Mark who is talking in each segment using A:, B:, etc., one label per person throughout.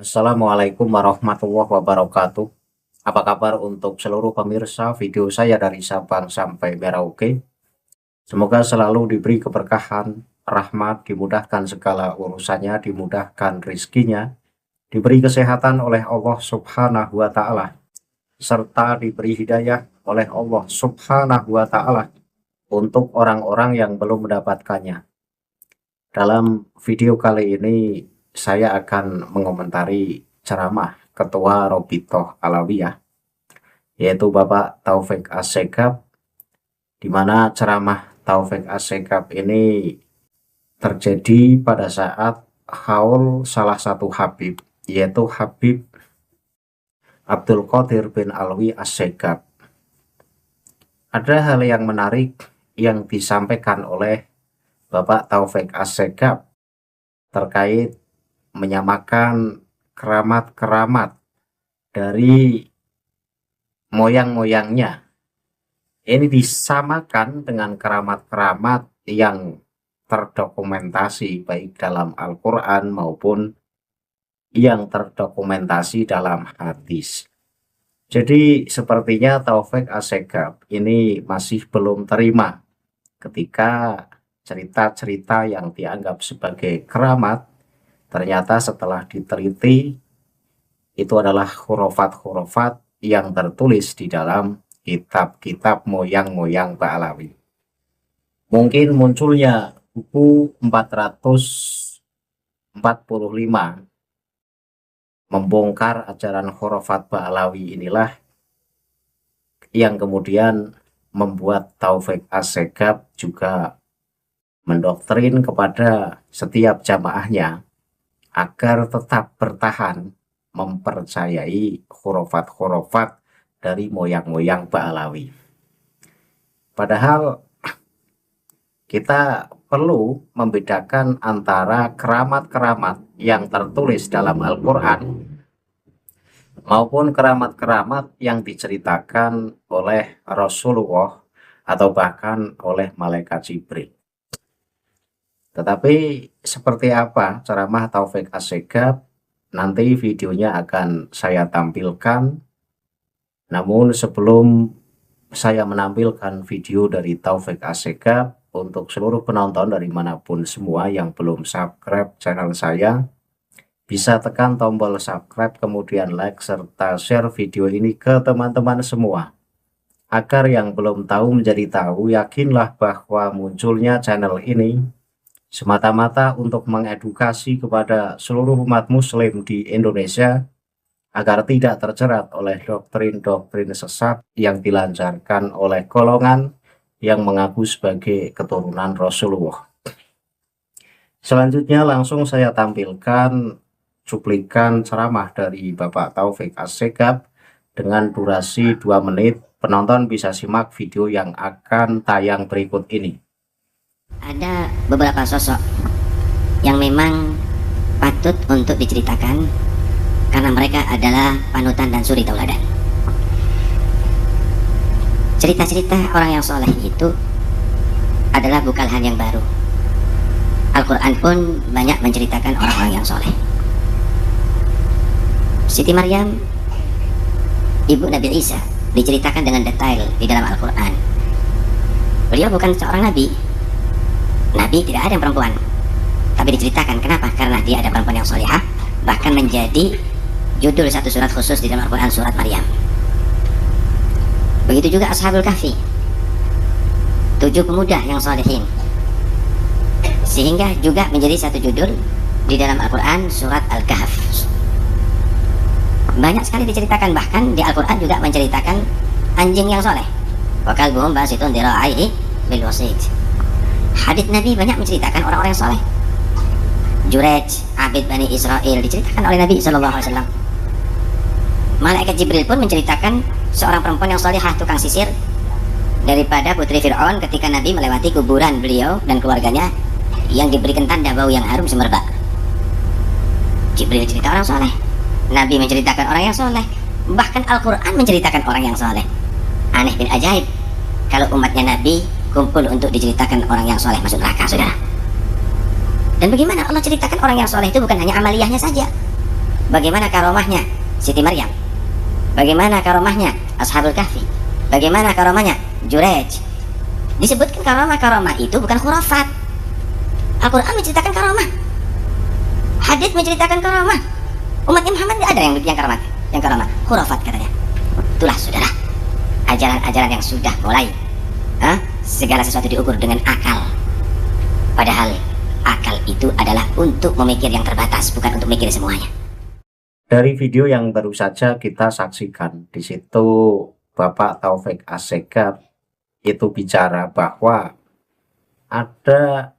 A: Assalamualaikum warahmatullahi wabarakatuh. Apa kabar untuk seluruh pemirsa video saya dari Sabang sampai Merauke? Semoga selalu diberi keberkahan, rahmat, dimudahkan segala urusannya, dimudahkan rizkinya, diberi kesehatan oleh Allah Subhanahu wa Ta'ala, serta diberi hidayah oleh Allah Subhanahu wa Ta'ala untuk orang-orang yang belum mendapatkannya. Dalam video kali ini saya akan mengomentari ceramah Ketua Robitoh Alawiyah, yaitu Bapak Taufik Assegaf, di mana ceramah Taufik Assegaf ini terjadi pada saat haul salah satu Habib, yaitu Habib Abdul Qadir bin Alwi Assegaf. Ada hal yang menarik yang disampaikan oleh Bapak Taufik Assegaf terkait menyamakan keramat-keramat dari moyang-moyangnya. Ini disamakan dengan keramat-keramat yang terdokumentasi baik dalam Al-Quran maupun yang terdokumentasi dalam hadis. Jadi sepertinya Taufik Assegaf ini masih belum terima ketika cerita-cerita yang dianggap sebagai keramat ternyata setelah diteliti itu adalah khurafat-khurafat yang tertulis di dalam kitab-kitab moyang-moyang Ba'alawi. Mungkin munculnya buku 445 membongkar ajaran khurafat Ba'alawi inilah yang kemudian membuat Taufik Assegaf juga mendoktrin kepada setiap jamaahnya agar tetap bertahan mempercayai khurafat-khurafat dari moyang-moyang Ba'alawi. Padahal kita perlu membedakan antara keramat-keramat yang tertulis dalam Al-Quran maupun keramat-keramat yang diceritakan oleh Rasulullah atau bahkan oleh Malaikat Jibril. Tetapi seperti apa ceramah Taufik Assegaf, nanti videonya akan saya tampilkan. Namun sebelum saya menampilkan video dari Taufik Assegaf, untuk seluruh penonton dari manapun semua yang belum subscribe channel saya, bisa tekan tombol subscribe, kemudian like, serta share video ini ke teman-teman semua. Agar yang belum tahu menjadi tahu, yakinlah bahwa munculnya channel ini semata-mata untuk mengedukasi kepada seluruh umat muslim di Indonesia agar tidak terjerat oleh doktrin-doktrin sesat yang dilancarkan oleh golongan yang mengaku sebagai keturunan Rasulullah. Selanjutnya langsung saya tampilkan cuplikan ceramah dari Bapak Taufik Assegaf dengan durasi 2 menit. Penonton bisa simak video yang akan tayang berikut ini.
B: Ada beberapa sosok yang memang patut untuk diceritakan karena mereka adalah panutan dan suri tauladan. Cerita-cerita orang yang soleh itu adalah bukan hal yang baru. Al-Quran pun banyak menceritakan orang-orang yang soleh. Siti Maryam, ibu Nabi Isa, diceritakan dengan detail di dalam Al-Quran. Beliau bukan seorang nabi. Nabi tidak ada yang perempuan, tapi diceritakan. Kenapa? Karena dia ada perempuan yang solehah, bahkan menjadi judul satu surat khusus di dalam Al-Quran, surat Maryam. Begitu juga Ashabul Kahfi, 7 pemuda yang solehin, sehingga juga menjadi satu judul di dalam Al-Quran, surat Al-Kahf. Banyak sekali diceritakan, bahkan di Al-Quran juga menceritakan anjing yang soleh. Wa kalbuhum basitun dira'aihi bil wasit. Hadits Nabi banyak menceritakan orang-orang yang soleh. Jurej, Abid Bani Israel, diceritakan oleh Nabi SAW. Malaikat Jibril pun menceritakan seorang perempuan yang solehah, tukang sisir, daripada putri Fir'aun ketika Nabi melewati kuburan beliau dan keluarganya yang diberikan tanda bau yang harum semerbak. Jibril cerita orang soleh, Nabi menceritakan orang yang soleh, bahkan Al-Quran menceritakan orang yang soleh. Aneh bin ajaib kalau umatnya Nabi kumpul untuk diceritakan orang yang soleh masuk neraka, saudara. Dan bagaimana Allah ceritakan orang yang soleh itu bukan hanya amaliyahnya saja, Bagaimana karomahnya Siti Maryam? Bagaimana karomahnya Ashabul Kahfi? Bagaimana karomahnya Jurej? Disebutkan karomah itu bukan khurafat. Al-Quran menceritakan karomah, hadits menceritakan karomah. Umat Muhammad tidak ada yang karomah khurafat katanya. Itulah saudara, ajaran-ajaran yang sudah mulai segala sesuatu diukur dengan akal. Padahal akal itu adalah untuk memikir yang terbatas, bukan untuk memikir semuanya.
A: Dari video yang baru saja kita saksikan, di situ Bapak Taufik Assegaf itu bicara bahwa ada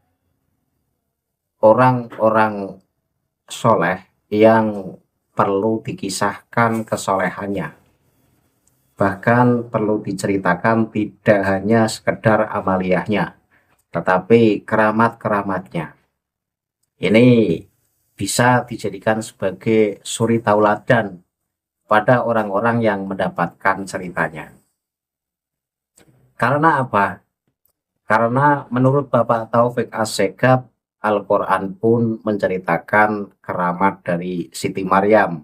A: orang-orang soleh yang perlu dikisahkan kesolehannya, bahkan perlu diceritakan tidak hanya sekedar amaliyahnya, tetapi keramat-keramatnya. Ini bisa dijadikan sebagai suri tauladan pada orang-orang yang mendapatkan ceritanya. Karena apa? Karena menurut Bapak Taufik Assegaf, Al-Quran pun menceritakan keramat dari Siti Maryam,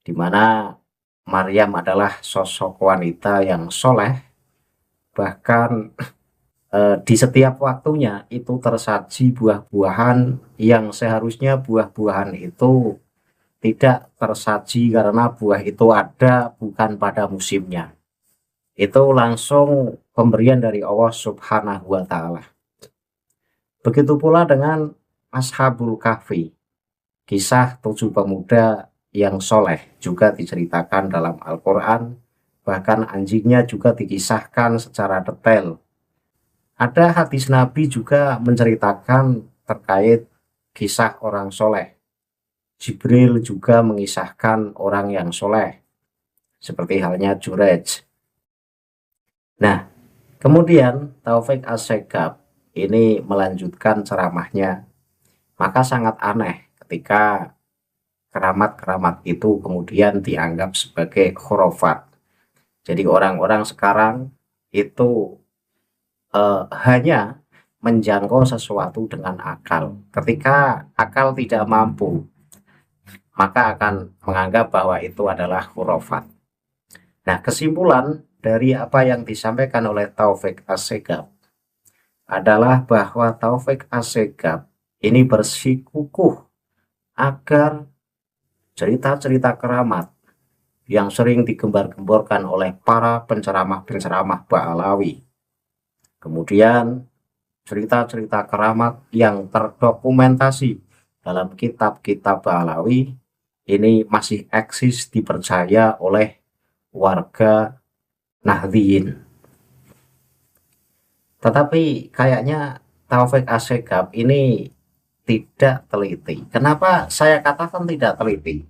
A: di mana Maryam adalah sosok wanita yang soleh, bahkan di setiap waktunya itu tersaji buah-buahan yang seharusnya buah-buahan itu tidak tersaji karena buah itu ada bukan pada musimnya. Itu langsung pemberian dari Allah Subhanahu wa Ta'ala. Begitu pula dengan Ashabul Kahfi, kisah 7 pemuda yang soleh juga diceritakan dalam Al-Quran, bahkan anjingnya juga dikisahkan secara detail. Ada hadis Nabi juga menceritakan terkait kisah orang soleh. Jibril juga mengisahkan orang yang soleh, seperti halnya Jurej. Nah, kemudian Taufik Assegaf ini melanjutkan ceramahnya, maka sangat aneh ketika keramat-keramat itu kemudian dianggap sebagai khurafat. Jadi orang-orang sekarang itu hanya menjangkau sesuatu dengan akal. Ketika akal tidak mampu, maka akan menganggap bahwa itu adalah khurafat. Nah, kesimpulan dari apa yang disampaikan oleh Taufik Assegaf adalah bahwa Taufik Assegaf ini bersikukuh agar cerita-cerita keramat yang sering digembar-gemborkan oleh para penceramah-penceramah Ba'alawi, kemudian cerita-cerita keramat yang terdokumentasi dalam kitab-kitab Ba'alawi ini masih eksis dipercaya oleh warga Nahdliyin. Tetapi kayaknya Taufik Assegaf ini tidak teliti. Kenapa saya katakan tidak teliti?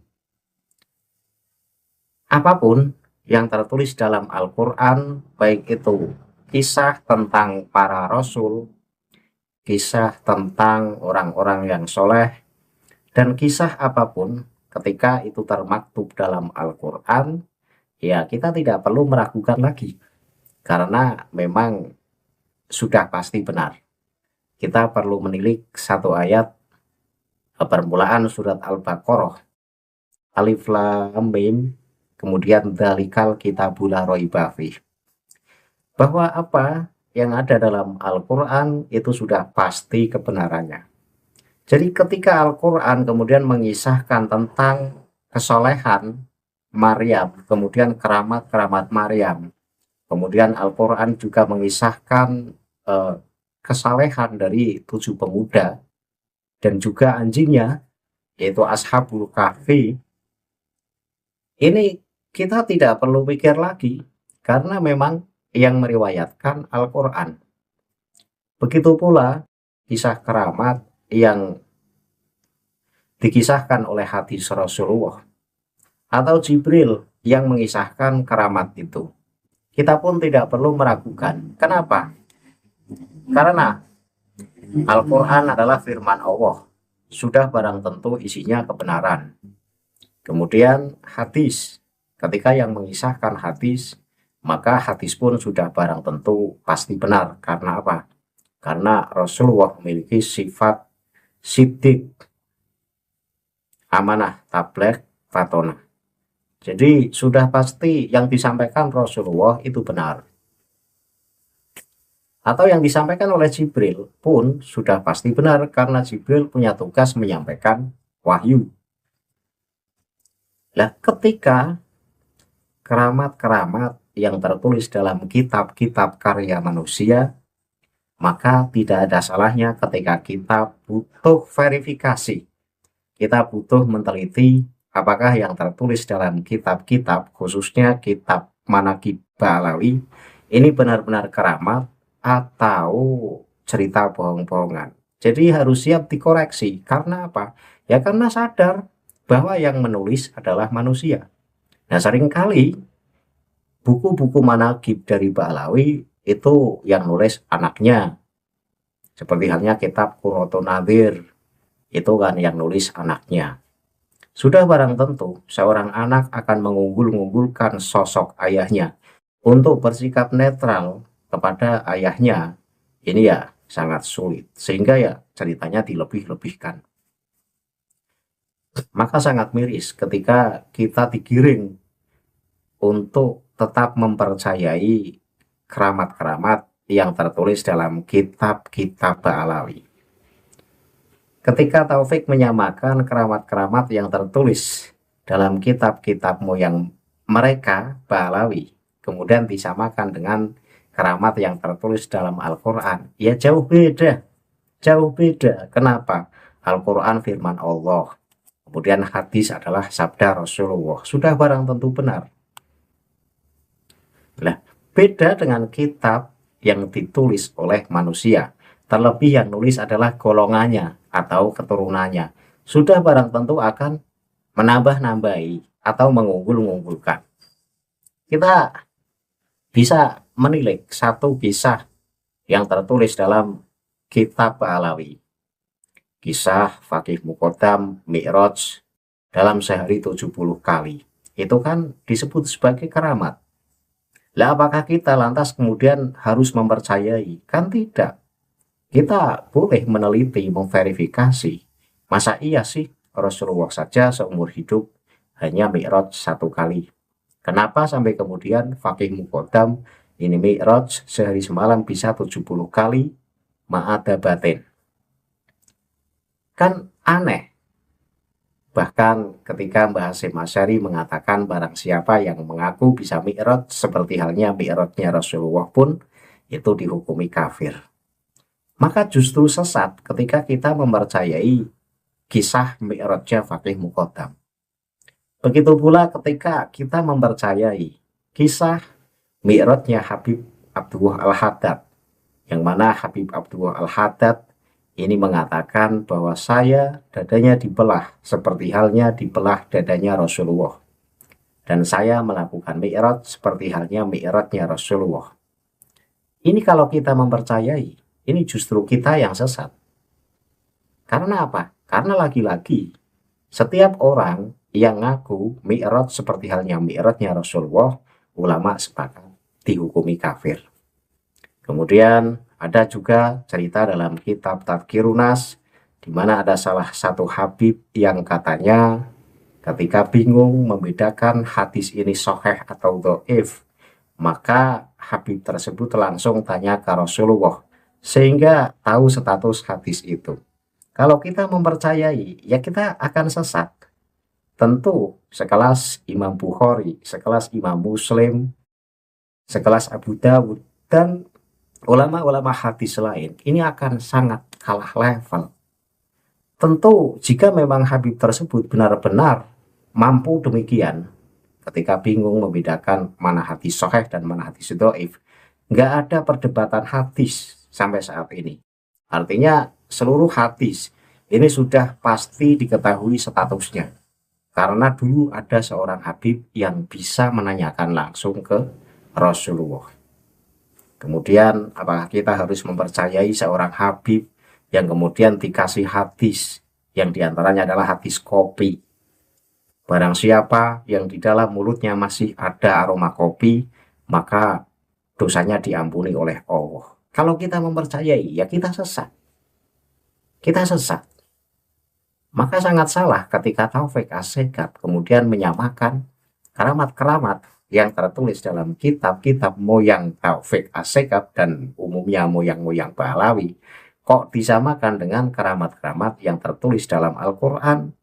A: Apapun yang tertulis dalam Al-Quran, baik itu kisah tentang para rasul, kisah tentang orang-orang yang soleh, dan kisah apapun ketika itu termaktub dalam Al-Quran, ya kita tidak perlu meragukan lagi, karena memang sudah pasti benar. Kita perlu menilik satu ayat permulaan surat Al-Baqarah, Alif Lam Mim, kemudian dzalikal kitabul la raiba fih, bahwa apa yang ada dalam Al-Quran itu sudah pasti kebenarannya. Jadi ketika Al-Quran kemudian mengisahkan tentang kesolehan Maryam, kemudian keramat-keramat Maryam, kemudian Al-Quran juga mengisahkan kesalehan dari 7 pemuda dan juga anjingnya, yaitu Ashabul Kahfi. Ini kita tidak perlu pikir lagi, karena memang yang meriwayatkan Al-Quran. Begitu pula kisah keramat yang dikisahkan oleh hadis Rasulullah atau Jibril yang mengisahkan keramat itu. Kita pun tidak perlu meragukan. Kenapa? Karena Al-Quran adalah firman Allah, sudah barang tentu isinya kebenaran. Kemudian hadis, ketika yang mengisahkan hadis, maka hadis pun sudah barang tentu pasti benar. Karena apa? Karena Rasulullah memiliki sifat siddiq, amanah tabligh fatona. Jadi sudah pasti yang disampaikan Rasulullah itu benar. Atau yang disampaikan oleh Jibril pun sudah pasti benar karena Jibril punya tugas menyampaikan wahyu. Nah, ketika keramat-keramat yang tertulis dalam kitab-kitab karya manusia, maka tidak ada salahnya ketika kita butuh verifikasi. Kita butuh meneliti apakah yang tertulis dalam kitab-kitab, khususnya kitab Manaqib Ba'alawi, ini benar-benar keramat atau cerita bohong-bohongan. Jadi harus siap dikoreksi. Karena apa? Ya karena sadar bahwa yang menulis adalah manusia. Nah, seringkali buku-buku Manaqib dari Ba'alawi itu yang nulis anaknya. Seperti halnya kitab Qurratun Nadhir, itu kan yang nulis anaknya. Sudah barang tentu seorang anak akan mengunggul-unggulkan sosok ayahnya untuk bersikap netral kepada ayahnya. Ini ya sangat sulit, sehingga ya ceritanya dilebih-lebihkan. Maka sangat miris ketika kita digiring untuk tetap mempercayai keramat-keramat yang tertulis dalam kitab-kitab Ba'alawi. Ketika Taufik menyamakan keramat-keramat yang tertulis dalam kitab-kitab moyang mereka, Ba'alawi, kemudian disamakan dengan keramat yang tertulis dalam Al-Quran, ya jauh beda. Jauh beda. Kenapa? Al-Quran firman Allah, kemudian hadis adalah sabda Rasulullah. Sudah barang tentu benar. Nah, beda dengan kitab yang ditulis oleh manusia. Terlebih yang nulis adalah golongannya atau keturunannya. Sudah barang tentu akan menambah-nambahi atau mengunggul-unggulkan. Kita bisa menilik satu kisah yang tertulis dalam kitab Ba'alawi. Kisah Faqih Muqaddam Mi'raj dalam sehari 70 kali. Itu kan disebut sebagai keramat. Lah, apakah kita lantas kemudian harus mempercayai? Kan tidak. Kita boleh meneliti, memverifikasi. Masa iya sih Rasulullah saja seumur hidup hanya Mi'raj 1 kali? Kenapa sampai kemudian Faqih Muqaddam ini Mi'raj sehari semalam bisa 70 kali ma'ada batin? Kan aneh. Bahkan ketika Mbah Hasyim Asy'ari mengatakan barang siapa yang mengaku bisa Mi'raj seperti halnya Mi'rajnya Rasulullah pun itu dihukumi kafir. Maka justru sesat ketika kita mempercayai kisah Mi'rajnya Faqih Muqaddam. Begitu pula ketika kita mempercayai kisah Mi'rajnya Habib Abdullah Al-Haddad, yang mana Habib Abdullah Al-Haddad ini mengatakan bahwa saya dadanya dibelah seperti halnya dibelah dadanya Rasulullah. Dan saya melakukan Mi'raj seperti halnya Mi'rajnya Rasulullah. Ini kalau kita mempercayai, ini justru kita yang sesat. Karena apa? Karena lagi-lagi setiap orang yang ngaku Mi'raj seperti halnya Mi'rajnya Rasulullah, ulama sepakat dihukumi kafir. Kemudian ada juga cerita dalam kitab Tadhkirunas, di mana ada salah satu Habib yang katanya ketika bingung membedakan hadis ini sahih atau dhaif, maka Habib tersebut langsung tanya ke Rasulullah, sehingga tahu status hadis itu. Kalau kita mempercayai, ya kita akan sesat. Tentu sekelas Imam Bukhari, sekelas Imam Muslim, sekelas Abu Dawud, dan ulama-ulama hadis lain, ini akan sangat kalah level. Tentu jika memang Habib tersebut benar-benar mampu demikian, ketika bingung membedakan mana hadis sahih dan mana hadis dhaif, nggak ada perdebatan hadis sampai saat ini. Artinya seluruh hadis ini sudah pasti diketahui statusnya. Karena dulu ada seorang Habib yang bisa menanyakan langsung ke Rasulullah. Kemudian apakah kita harus mempercayai seorang Habib yang kemudian dikasih hadis yang diantaranya adalah hadis kopi? Barang siapa yang di dalam mulutnya masih ada aroma kopi, maka dosanya diampuni oleh Allah. Kalau kita mempercayai, ya kita sesat. Kita sesat. Maka sangat salah ketika Taufik Assegaf kemudian menyamakan keramat-keramat yang tertulis dalam kitab-kitab moyang Taufik Assegaf dan umumnya moyang-moyang Pahlawi kok disamakan dengan keramat-keramat yang tertulis dalam Al-Quran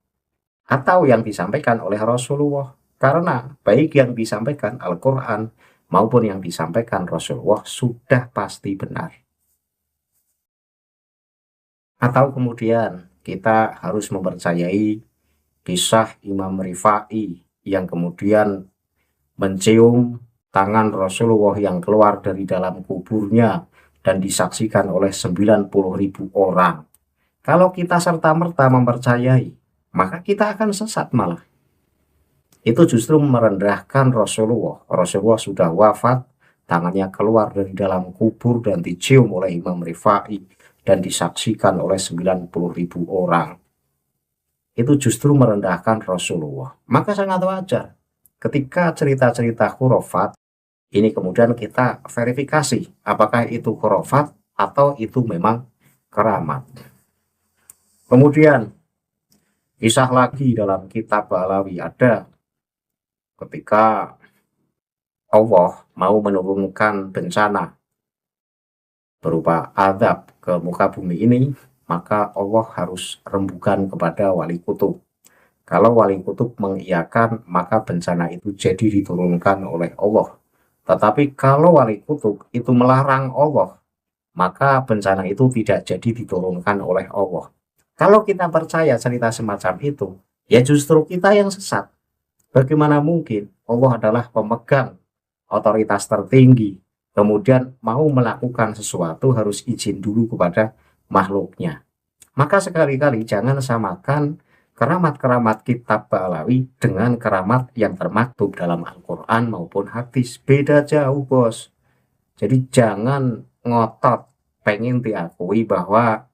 A: atau yang disampaikan oleh Rasulullah. Karena baik yang disampaikan Al-Quran maupun yang disampaikan Rasulullah sudah pasti benar. Atau kemudian kita harus mempercayai kisah Imam Rifai yang kemudian mencium tangan Rasulullah yang keluar dari dalam kuburnya dan disaksikan oleh 90.000 orang. Kalau kita serta-merta mempercayai, maka kita akan sesat malah. Itu justru merendahkan Rasulullah. Rasulullah sudah wafat, tangannya keluar dari dalam kubur dan dicium oleh Imam Rifai dan disaksikan oleh 90.000 orang. Itu justru merendahkan Rasulullah. Maka sangat wajar ketika cerita-cerita khurafat ini kemudian kita verifikasi apakah itu khurafat atau itu memang keramat. Kemudian kisah lagi dalam kitab Pahlawi ada ketika Allah mau menurunkan bencana berupa azab ke muka bumi ini, maka Allah harus rembukan kepada wali kutub. Kalau wali kutub mengiyakan, maka bencana itu jadi diturunkan oleh Allah. Tetapi kalau wali kutub itu melarang Allah, maka bencana itu tidak jadi diturunkan oleh Allah. Kalau kita percaya cerita semacam itu, ya justru kita yang sesat. Bagaimana mungkin Allah adalah pemegang otoritas tertinggi, kemudian mau melakukan sesuatu harus izin dulu kepada makhluknya. Maka sekali-kali jangan samakan keramat-keramat kitab Pahlawi dengan keramat yang termaktub dalam Al-Quran maupun hadis. Beda jauh, bos. Jadi jangan ngotot pengen diakui bahwa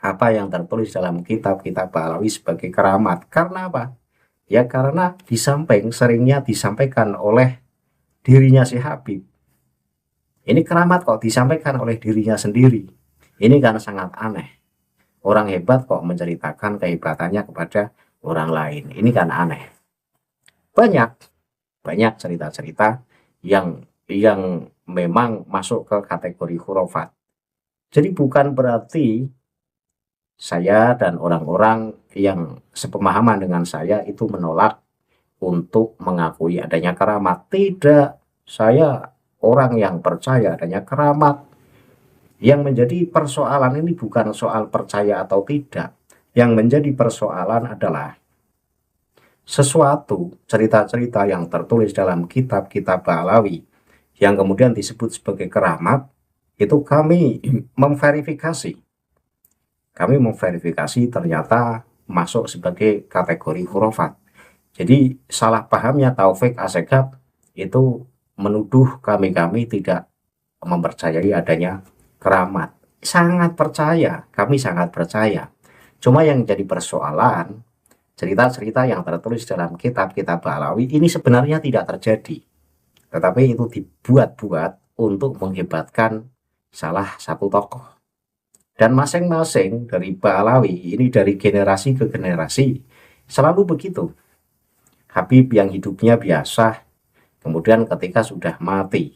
A: apa yang tertulis dalam kitab-kitab Pahlawi sebagai keramat. Karena apa? Ya karena seringnya disampaikan oleh dirinya si Habib. Ini keramat kok disampaikan oleh dirinya sendiri. Ini kan sangat aneh. Orang hebat kok menceritakan kehebatannya kepada orang lain. Ini kan aneh. Banyak cerita-cerita yang memang masuk ke kategori khurafat. Jadi bukan berarti saya dan orang-orang yang sepemahaman dengan saya itu menolak untuk mengakui adanya keramat. Tidak, saya orang yang percaya adanya keramat. Yang menjadi persoalan ini bukan soal percaya atau tidak. Yang menjadi persoalan adalah sesuatu cerita-cerita yang tertulis dalam kitab-kitab Pahlawi yang kemudian disebut sebagai keramat, itu kami memverifikasi. Kami memverifikasi ternyata masuk sebagai kategori khurafat. Jadi salah pahamnya Taufik Assegaf itu menuduh kami tidak mempercayai adanya keramat. Sangat percaya, kami sangat percaya. Cuma yang jadi persoalan, cerita-cerita yang tertulis dalam kitab-kitab Pahlawi ini sebenarnya tidak terjadi. Tetapi itu dibuat-buat untuk menghebatkan salah satu tokoh. Dan masing-masing dari Pahlawi ini dari generasi ke generasi selalu begitu. Habib yang hidupnya biasa, kemudian ketika sudah mati,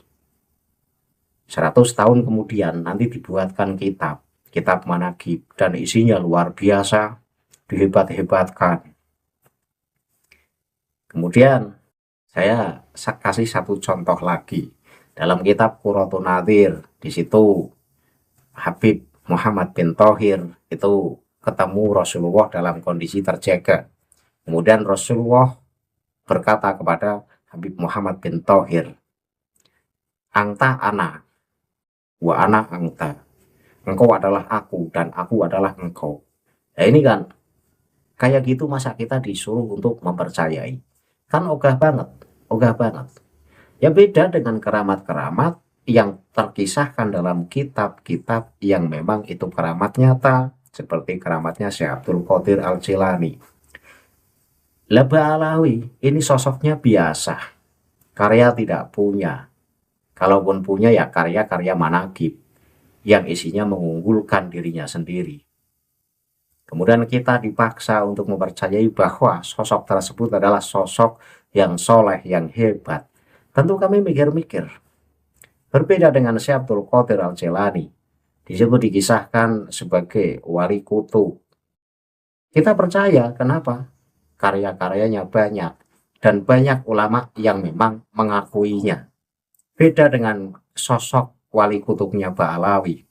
A: 100 tahun kemudian nanti dibuatkan kitab manaqib dan isinya luar biasa, dihebat-hebatkan. Kemudian saya kasih satu contoh lagi dalam kitab Qurratun Nadhir. Di situ Habib Muhammad bin Thohir itu ketemu Rasulullah dalam kondisi terjaga. Kemudian Rasulullah berkata kepada Habib Muhammad bin Thohir, "Anta ana wa ana angta." Engkau adalah aku dan aku adalah engkau. Nah ini kan kayak gitu masa kita disuruh untuk mempercayai? Kan ogah banget, ogah banget. Ya beda dengan keramat-keramat yang terkisahkan dalam kitab-kitab yang memang itu keramat nyata, seperti keramatnya Syekh Abdul Qadir Al-Jilani. Pahlawi ini sosoknya biasa, karya tidak punya. Kalaupun punya ya karya-karya manaqib yang isinya mengunggulkan dirinya sendiri. kemudian kita dipaksa untuk mempercayai bahwa sosok tersebut adalah sosok yang soleh, yang hebat. Tentu kami mikir-mikir. Berbeda dengan Syekh Abdul Qadir Al-Jailani, di situ dikisahkan sebagai wali kutub. Kita percaya, kenapa? Karya-karyanya banyak, dan banyak ulama yang memang mengakuinya. Beda dengan sosok wali kutubnya Ba'alawi.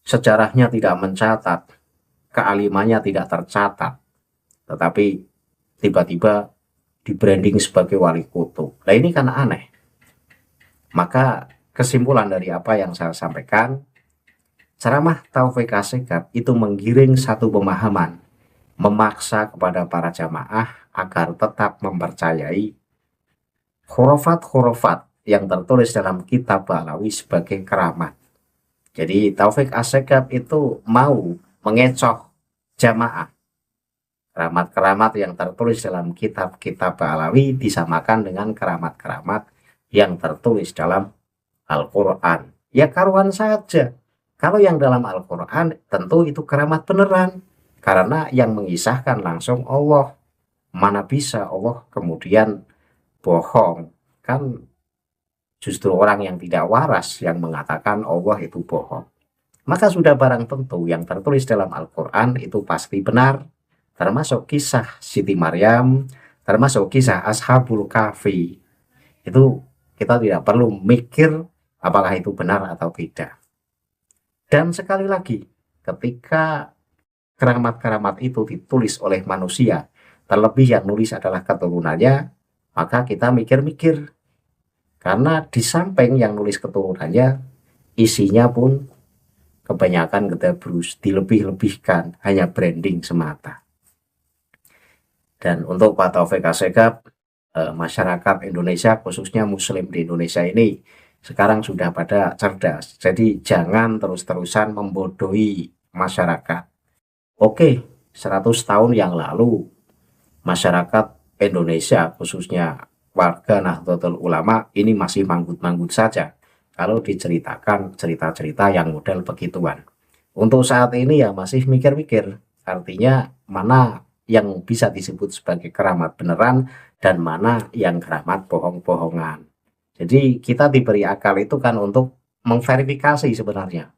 A: Sejarahnya tidak mencatat, kealimannya tidak tercatat, tetapi tiba-tiba di-branding sebagai wali kutub. Nah ini kan aneh. Maka kesimpulan dari apa yang saya sampaikan, ceramah Taufik Asegaf itu menggiring satu pemahaman, memaksa kepada para jamaah agar tetap mempercayai khurafat-khurafat yang tertulis dalam kitab Ba'alawi sebagai keramat. Jadi Taufik Asegaf itu mau mengecoh jamaah. Keramat-keramat yang tertulis dalam kitab-kitab Ba'alawi disamakan dengan keramat-keramat yang tertulis dalam Al-Quran. Ya karuan saja. Kalau yang dalam Al-Quran tentu itu keramat beneran. Karena yang mengisahkan langsung Allah. Mana bisa Allah kemudian bohong. Kan justru orang yang tidak waras yang mengatakan Allah itu bohong. Maka sudah barang tentu yang tertulis dalam Al-Quran itu pasti benar. Termasuk kisah Siti Maryam, termasuk kisah Ashabul Kahfi. Itu kita tidak perlu mikir apakah itu benar atau tidak. Dan sekali lagi, ketika keramat-keramat itu ditulis oleh manusia, terlebih yang nulis adalah keturunannya, maka kita mikir-mikir. Karena di samping yang nulis keturunannya, isinya pun kebanyakan gedabrus, dilebih-lebihkan, hanya branding semata. Dan untuk Pak Taufik Asegaf, masyarakat Indonesia, khususnya Muslim di Indonesia ini, sekarang sudah pada cerdas. Jadi jangan terus-terusan membodohi masyarakat. Oke, 100 tahun yang lalu, masyarakat Indonesia, khususnya warga Nahdlatul Ulama ini masih manggut-manggut saja kalau diceritakan cerita-cerita yang model begituan. Untuk saat ini ya masih mikir-mikir, artinya mana yang bisa disebut sebagai keramat beneran dan mana yang keramat bohong-bohongan. Jadi kita diberi akal itu kan untuk memverifikasi sebenarnya.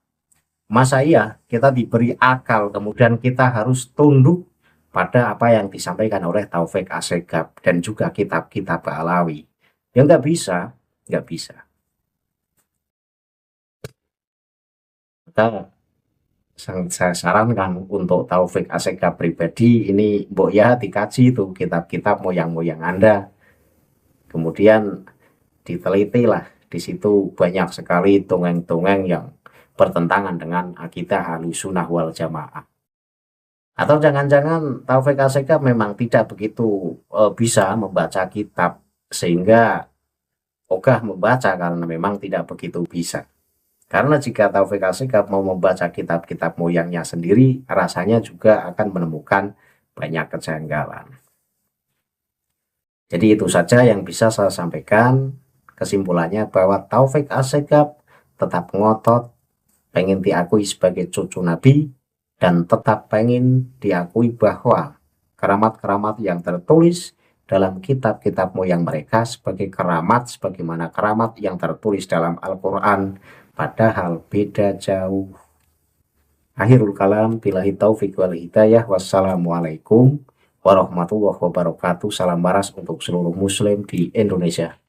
A: Masa iya kita diberi akal kemudian kita harus tunduk pada apa yang disampaikan oleh Taufik Asegaf dan juga kitab-kitab Ba'alawi. Ya nggak bisa. Maka saya sarankan untuk Taufik Asegaf pribadi ini mbok ya dikaji itu kitab-kitab moyang-moyang Anda. Kemudian diteliti lah, di situ banyak sekali dongeng-dongeng yang bertentangan dengan akidah Ahlussunnah wal Jamaah. Atau jangan-jangan Taufik Asegaf memang tidak begitu bisa membaca kitab sehingga ogah membaca karena memang tidak begitu bisa. Karena jika Taufik Asegaf mau membaca kitab-kitab moyangnya sendiri, rasanya juga akan menemukan banyak kejanggalan. Jadi itu saja yang bisa saya sampaikan. Kesimpulannya bahwa Taufik Asegaf tetap ngotot, pengen diakui sebagai cucu Nabi, dan tetap pengen diakui bahwa keramat-keramat yang tertulis dalam kitab-kitab moyang mereka sebagai keramat, sebagaimana keramat yang tertulis dalam Al-Quran, padahal beda jauh. Akhirul kalam, billahi taufiq wal hidayah, wassalamualaikum warahmatullahi wabarakatuh. Salam waras untuk seluruh muslim di Indonesia.